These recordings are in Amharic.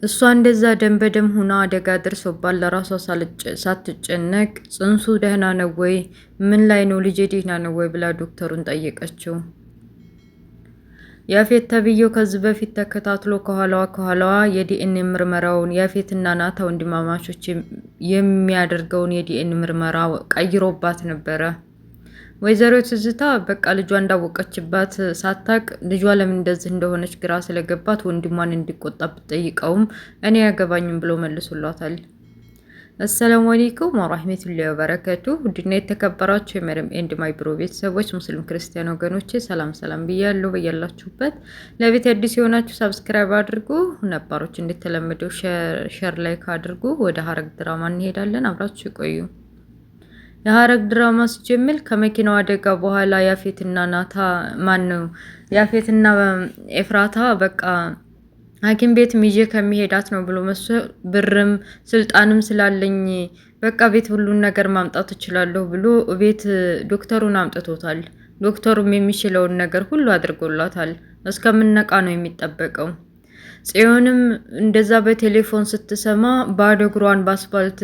እሷ እንደዛ ደም በደም ሆና አደጋ ደርሶባት ለራሷ ሳትጨነቅ ጽንሱ ደህና ነው ወይ? ምን ላይ ነው? ልጄ ደህና ነው ወይ ብላ ዶክተሩን ጠየቀችው። ያፌት ተብዬው ከዚህ በፊት ተከታትሎ ከኋላዋ የዲኤንኤ ምርመራውን ያፌትና ናታ ወንድማማቾች የሚያደርገውን የዲኤንኤ ምርመራ ቀይሮባት ነበረ። ወይዘሮ ትዝታ በቃ ልጇ እንዳወቀችባት ሳታቅ ልጇ ለምን እንደዚህ እንደሆነች ግራ ስለገባት ወንድሟን እንዲቆጣ ብትጠይቀውም እኔ ያገባኝም ብሎ መልሶላታል። አሰላሙ አለይኩም ወራህመቱላሂ ወበረካቱ። ውድና የተከበራችሁ የመሪም ኤንድ ማይ ብሮ ቤተሰቦች ሙስሊም ክርስቲያን ወገኖቼ ሰላም ብያለሁ። በያላችሁበት ለቤት አዲስ የሆናችሁ ሰብስክራይብ አድርጉ፣ ነባሮች እንደተለመደው ሼር ላይክ አድርጉ። ወደ ሀረግ ድራማ እንሄዳለን። አብራችሁ ይቆዩ። የሀረግ ድራማ ሲጀምር ከመኪናው አደጋ በኋላ ያፌትና ኤፍራታ በቃ ሐኪም ቤት ሚጄ ከሚሄዳት ነው ብሎ ብርም ስልጣንም ስላለኝ በቃ ቤት ሁሉን ነገር ማምጣት እችላለሁ ብሎ ቤት ዶክተሩን አምጥቶታል። ዶክተሩም የሚችለውን ነገር ሁሉ አድርጎላታል። እስከምነቃ ነው የሚጠበቀው። ጽዮንም እንደዛ በቴሌፎን ስትሰማ ባዶ እግሯን በአስፋልት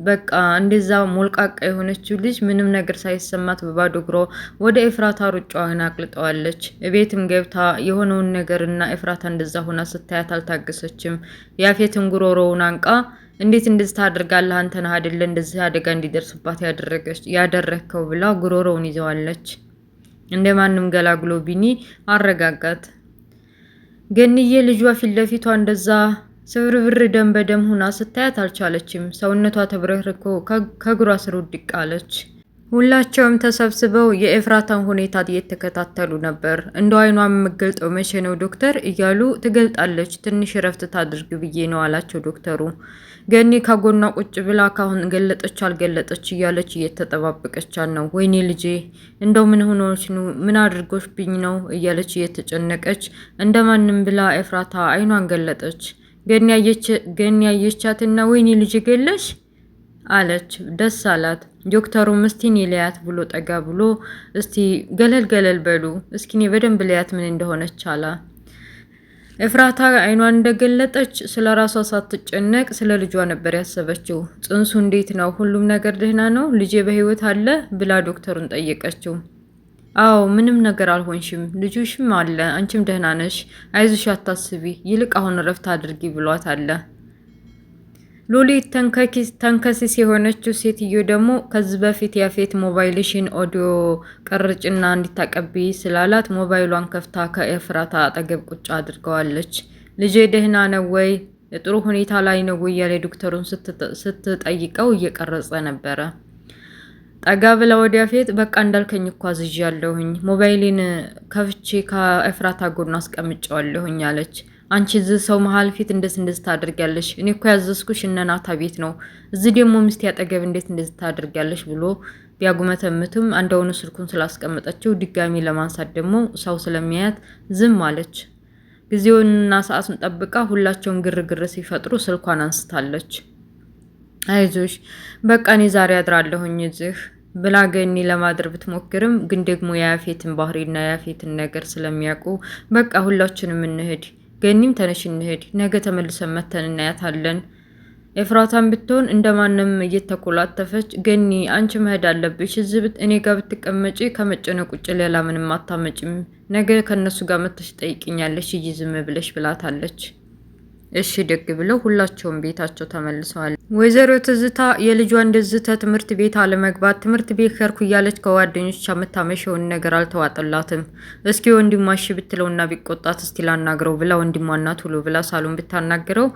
በቃ እንደዛ ሞልቃቃ የሆነችው ልጅ ምንም ነገር ሳይሰማት በባዶ እግሯ ወደ ኤፍራታ ሩጫዋን አቅልጠዋለች። ቤትም ገብታ የሆነውን ነገርና ኤፍራታ እንደዛ ሆና ስታያት አልታገሰችም። ያፌትን ጉሮሮውን አንቃ እንዴት እንደዚህ ታደርጋለህ? አንተ ነህ አይደለ እንደዚህ አደጋ እንዲደርስባት ያደረከው ብላ ጉሮሮውን ይዘዋለች። እንደማንም ገላግሎ ቢኒ አረጋጋት። ገንዬ ልጇ ፊት ለፊቷ እንደዛ ስብርብር ደም በደም ሆና ስታያት አልቻለችም። ሰውነቷ ተብረክርኮ ከእግሯ ስር ውድቅ አለች። ሁላቸውም ተሰብስበው የኤፍራታን ሁኔታ እየተከታተሉ ነበር። እንደው አይኗ የምገልጠው መቼ ነው ዶክተር እያሉ ትገልጣለች። ትንሽ ረፍት ታድርግ ብዬ ነው አላቸው ዶክተሩ። ገኒ ከጎኗ ቁጭ ብላ ካሁን ገለጠች አልገለጠች እያለች እየተጠባበቀቻት ነው። ወይኔ ልጄ እንደው ምን ሆኖች ነው? ምን አድርጎሽብኝ ነው እያለች እየተጨነቀች እንደማንም ብላ ኤፍራታ አይኗን ገለጠች። ገኒ ያየቻትና ወይኔ ልጅ ገለሽ አለች። ደስ አላት። ዶክተሩም እስቲ እኔ ልያት ብሎ ጠጋ ብሎ እስቲ ገለል በሉ እስኪ እኔ በደንብ ልያት ምን እንደሆነች አላ። ኤፍራታ አይኗን እንደገለጠች ስለ ራሷ ሳትጨነቅ ስለ ልጇ ነበር ያሰበችው። ጽንሱ እንዴት ነው? ሁሉም ነገር ደህና ነው? ልጄ በህይወት አለ ብላ ዶክተሩን ጠየቀችው። አዎ ምንም ነገር አልሆንሽም፣ ልጁሽም አለ፣ አንቺም ደህና ነሽ፣ አይዞሽ አታስቢ፣ ይልቅ አሁን እረፍት አድርጊ ብሏት አለ። ሉሊት ተንከሲስ የሆነችው ሴትዮ ደግሞ ከዚህ በፊት ያፌት ሞባይልሽን ኦዲዮ ቀርጭና እንዲታቀብይ ስላላት ሞባይሏን ከፍታ ከኤፍራታ አጠገብ ቁጭ አድርገዋለች። ልጄ ደህና ነው ወይ? ጥሩ ሁኔታ ላይ ነው ወይ? ያለ ዶክተሩን ስትጠይቀው እየቀረጸ ነበረ። ጠጋ ብላ ወዲያ ፌት በቃ እንዳልከኝ እኮ አዝዣለሁኝ፣ ሞባይሌን ከፍቼ ከኤፍራታ ጎን አስቀምጨዋለሁኝ አለች። አንቺ እዚህ ሰው መሀል ፊት እንደዚህ ታደርጊያለሽ? እኔ እኮ ያዘዝኩሽ እነ ናታ ቤት ነው፣ እዚህ ደግሞ ሚስቴ አጠገብ እንዴት እንደዚህ ታደርጊያለሽ ብሎ ቢያጉመተምትም አንደውኑ ስልኩን ስላስቀመጠችው ድጋሚ ለማንሳት ደግሞ ሰው ስለሚያያት ዝም አለች። ጊዜውንና ሰዓቱን ጠብቃ ሁላቸውን ግርግር ሲፈጥሩ ስልኳን አንስታለች። አይዞሽ በቃ እኔ ዛሬ አድራለሁኝ እዚህ ብላ ገኒ ለማድረግ ብትሞክርም ግን ደግሞ የያፌትን ባህሪና የያፌትን ነገር ስለሚያውቁ በቃ ሁላችንም እንሂድ፣ ገኒም ተነሽ እንሂድ፣ ነገ ተመልሰን መተን እናያታለን። ኤፍራታን ብትሆን እንደማንም እየተኮላተፈች ገኒ አንቺ መሄድ አለብሽ፣ እዚህ እኔ ጋር ብትቀመጪ ከመጨነቅ ውጭ ሌላ ምንም አታመጭም፣ ነገ ከነሱ ጋር መተሽ ጠይቅኛለሽ እይ ዝም ብለሽ ብላታለች። እሺ ደግ ብለው ሁላቸውም ቤታቸው ተመልሰዋል። ወይዘሮ ትዝታ የልጇ እንደዚህ ትምህርት ቤት አለመግባት ትምህርት ቤት ከርኩ እያለች ከጓደኞቿ የምታመሸውን ነገር አልተዋጠላትም። እስኪ ወንድሟሽ ብትለውና ቢቆጣት እስቲ ላናግረው ብላ ወንድሟና ቶሎ ብላ ሳሎን ብታናግረው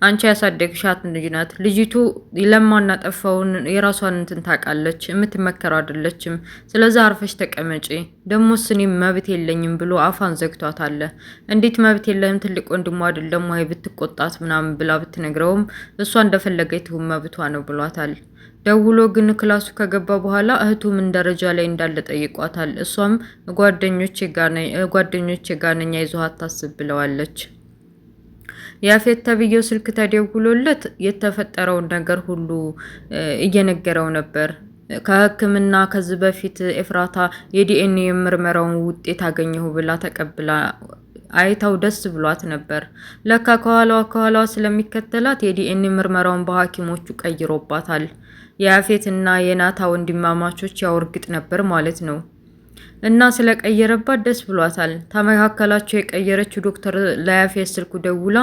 አንቺ ያሳደግሻት ልጅ ናት፣ ልጅቱ ለማና ጠፋውን የራሷን እንትን ታውቃለች፣ የምትመከር አይደለችም፣ ስለዚህ አርፈሽ ተቀመጪ፣ ደግሞ እኔም መብት የለኝም ብሎ አፋን ዘግቷታል። እንዴት መብት የለህም? ትልቅ ወንድሟ አይደለም ወይ ብትቆጣት ምናምን ብላ ብትነግረውም እሷ እንደፈለገ ይሁን መብቷ ነው ብሏታል። ደውሎ ግን ክላሱ ከገባ በኋላ እህቱ ምን ደረጃ ላይ እንዳለ ጠይቋታል። እሷም ጓደኞቼ ጋር ነኝ አይዞህ አታስብ ብለዋለች። ያፌት ተብዬው ስልክ ተደውሎለት የተፈጠረውን ነገር ሁሉ እየነገረው ነበር። ከሕክምና ከዚህ በፊት ኤፍራታ የዲኤንኤ ምርመራውን ውጤት አገኘሁ ብላ ተቀብላ አይታው ደስ ብሏት ነበር። ለካ ከኋላዋ ስለሚከተላት የዲኤንኤ ምርመራውን በሐኪሞቹ ቀይሮባታል። የያፌትና የናታ ወንድማማቾች ያወርግጥ ነበር ማለት ነው። እና ስለቀየረባት ደስ ብሏታል። ተመካከላቸው የቀየረችው ዶክተር ለያፌት ስልኩ ደውላ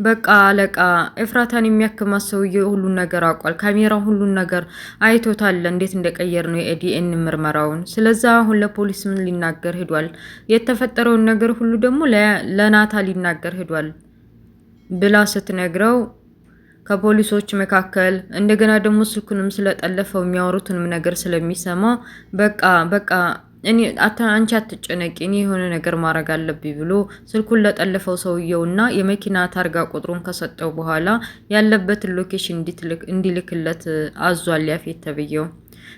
በቃ አለቃ ኤፍራታን የሚያክማት ሰውዬ ሁሉን ነገር አውቋል፣ ካሜራ ሁሉን ነገር አይቶታል፣ እንዴት እንደቀየር ነው የዲኤን ምርመራውን። ስለዛ አሁን ለፖሊስ ምን ሊናገር ሄዷል፣ የተፈጠረውን ነገር ሁሉ ደግሞ ለናታ ሊናገር ሄዷል ብላ ስትነግረው ከፖሊሶች መካከል እንደገና ደግሞ ስልኩንም ስለጠለፈው የሚያወሩትንም ነገር ስለሚሰማ በቃ አንቺ አትጨነቂ፣ እኔ የሆነ ነገር ማድረግ አለብኝ ብሎ ስልኩን ለጠለፈው ሰውየውና የመኪና ታርጋ ቁጥሩን ከሰጠው በኋላ ያለበትን ሎኬሽን እንዲልክለት አዟል። ያፌት ተብየው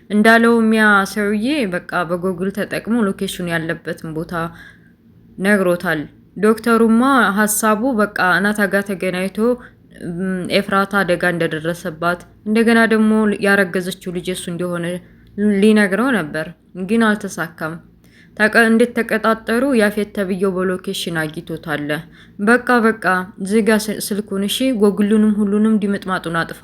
እንዳለው ሚያ ሰውዬ በቃ በጎግል ተጠቅሞ ሎኬሽኑ ያለበትን ቦታ ነግሮታል። ዶክተሩማ ሀሳቡ በቃ ናታ ጋር ተገናኝቶ ኤፍራታ አደጋ እንደደረሰባት እንደገና ደግሞ ያረገዘችው ልጅ እሱ እንደሆነ ሊነግረው ነበር፣ ግን አልተሳካም። እንዴት ተቀጣጠሩ? ያፌት ተብየው በሎኬሽን አግኝቶታል። በቃ ዝጋ ስልኩን፣ እሺ ጎግሉንም ሁሉንም ዲምጥማጡን አጥፋ፣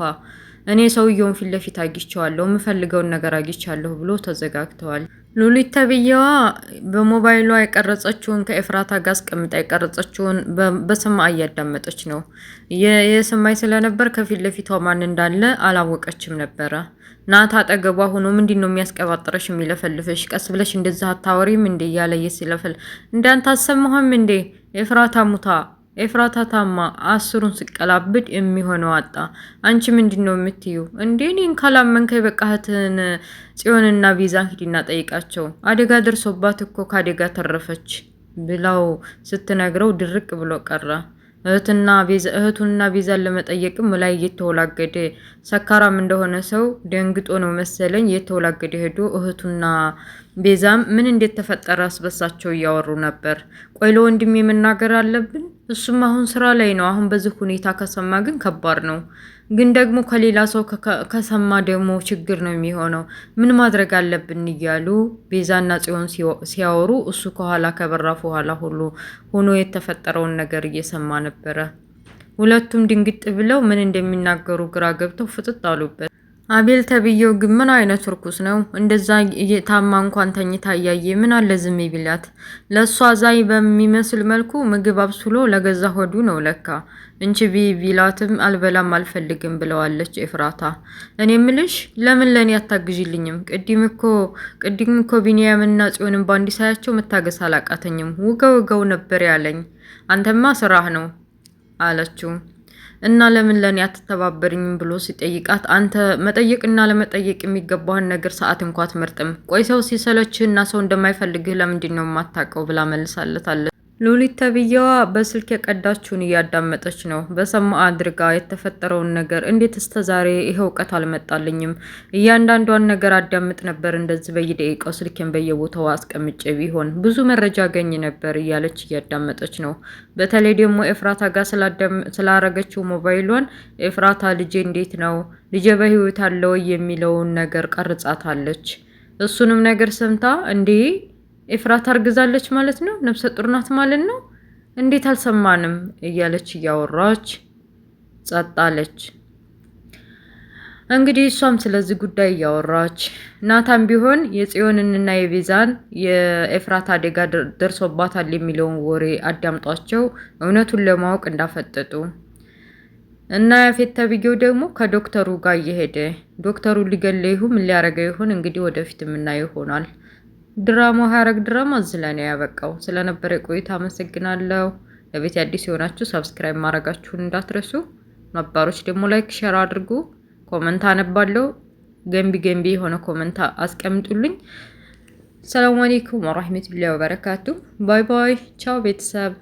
እኔ ሰውየውን ፊት ለፊት አግኝቼዋለሁ፣ የምፈልገውን ነገር አግኝቻለሁ ብሎ ተዘጋግተዋል። ሉሊት ተብየዋ በሞባይሏ የቀረጸችውን ከኤፍራታ ጋር አስቀምጣ የቀረጸችውን በሰማይ እያዳመጠች ነው። የሰማይ ስለነበር ከፊት ለፊቷ ማን እንዳለ አላወቀችም ነበረ። ናታ አጠገቧ ሆኖ ምንድነው የሚያስቀባጥረሽ የሚለፈልፍሽ? ቀስ ብለሽ እንደዛ አታወሪም እንዴ? እያለ ሲለፈል እንዳንተ አሰማሁም እንዴ? ኤፍራታ ታማ 10ሩን ስቀላብድ የሚሆነው አጣ። አንቺ ምንድነው የምትዩ እንዴ? እኔን ካላመንከኝ በቃ እህትን ጽዮንና ቤዛን ሂድና ጠይቃቸው፣ አደጋ ደርሶባት እኮ ከአደጋ ተረፈች ብላው ስትነግረው ድርቅ ብሎ ቀረ። እህቱንና ቤዛን ለመጠየቅም ላይ እየተወላገደ ሰካራም እንደሆነ ሰው ደንግጦ ነው መሰለኝ እየተወላገደ ሄዶ እህቱና ቤዛም ምን እንዴት ተፈጠረ አስበሳቸው እያወሩ ነበር። ቆይ ለወንድሜ መናገር አለብን፣ እሱም አሁን ስራ ላይ ነው። አሁን በዚህ ሁኔታ ከሰማ ግን ከባድ ነው። ግን ደግሞ ከሌላ ሰው ከሰማ ደግሞ ችግር ነው የሚሆነው። ምን ማድረግ አለብን እያሉ ቤዛና ጽዮን ሲያወሩ እሱ ከኋላ ከበራፉ ኋላ ሁሉ ሆኖ የተፈጠረውን ነገር እየሰማ ነበረ። ሁለቱም ድንግጥ ብለው ምን እንደሚናገሩ ግራ ገብተው ፍጥጥ አሉበት። አቤል ተብዬው ግን ምን አይነት ርኩስ ነው? እንደዛ ታማ እንኳን ተኝታ እያየ ምን አለ ዝም ቢላት። ለእሷ ዛይ በሚመስል መልኩ ምግብ አብስሎ ለገዛ ሆዱ ነው ለካ። እንቺ ቢላትም አልበላም አልፈልግም ብለዋለች ኤፍራታ። እኔ ምልሽ ለምን ለኔ አታግዥልኝም? ቅድም እኮ ቢኒያምና ጽዮንን ባንዲ ሳያቸው መታገስ አላቃተኝም። ውገው ነበር ያለኝ። አንተማ ስራህ ነው አለችው። እና ለምን ለኔ አትተባበርኝም ብሎ ሲጠይቃት አንተ መጠየቅና ለመጠየቅ የሚገባህን ነገር ሰዓት እንኳን አትመርጥም። ቆይ ሰው ሲሰለችህና ሰው እንደማይፈልግህ ለምንድን ነው የማታውቀው ብላ መልሳለታለች። ሉሊት ተብዬዋ በስልክ የቀዳችውን እያዳመጠች ነው። በሰማ አድርጋ የተፈጠረውን ነገር እንዴት እስከዛሬ ይሄ እውቀት አልመጣልኝም? እያንዳንዷን ነገር አዳምጥ ነበር እንደዚህ በየደቂቃው ስልኬን በየቦታው አስቀምጬ ቢሆን ብዙ መረጃ አገኝ ነበር እያለች እያዳመጠች ነው። በተለይ ደግሞ ኤፍራታ ጋር ስላረገችው ሞባይሏን ኤፍራታ ልጄ እንዴት ነው ልጄ በህይወት አለው የሚለውን ነገር ቀርጻታለች። እሱንም ነገር ሰምታ እንዴ ኤፍራታ አርግዛለች ማለት ነው፣ ነፍሰ ጡር ናት ማለት ነው፣ እንዴት አልሰማንም እያለች እያወራች ጸጣለች። እንግዲህ እሷም ስለዚህ ጉዳይ እያወራች ናታም ቢሆን የጽዮንንና የቤዛን የኤፍራታ አደጋ ደርሶባታል የሚለውን ወሬ አዳምጧቸው እውነቱን ለማወቅ እንዳፈጠጡ እና ያፌት ተብዬው ደግሞ ከዶክተሩ ጋር እየሄደ ዶክተሩ ሊገለ ይሁን ምን ሊያረገው ይሁን እንግዲህ ወደፊት የምናየው ይሆናል። ድራማው ሐረግ ድራማ እዚህ ላይ ነው ያበቃው። ስለነበረ ቆይታ አመሰግናለሁ። ለቤት አዲስ የሆናችሁ ሰብስክራይብ ማድረጋችሁን እንዳትረሱ። ነባሮች ደግሞ ላይክ ሼር አድርጉ። ኮሜንት አነባለሁ። ገንቢ የሆነ ኮሜንት አስቀምጡልኝ። ሰላም አለይኩም ወራህመቱላሂ ወበረካቱ። ባይ ባይ። ቻው ቤተሰብ።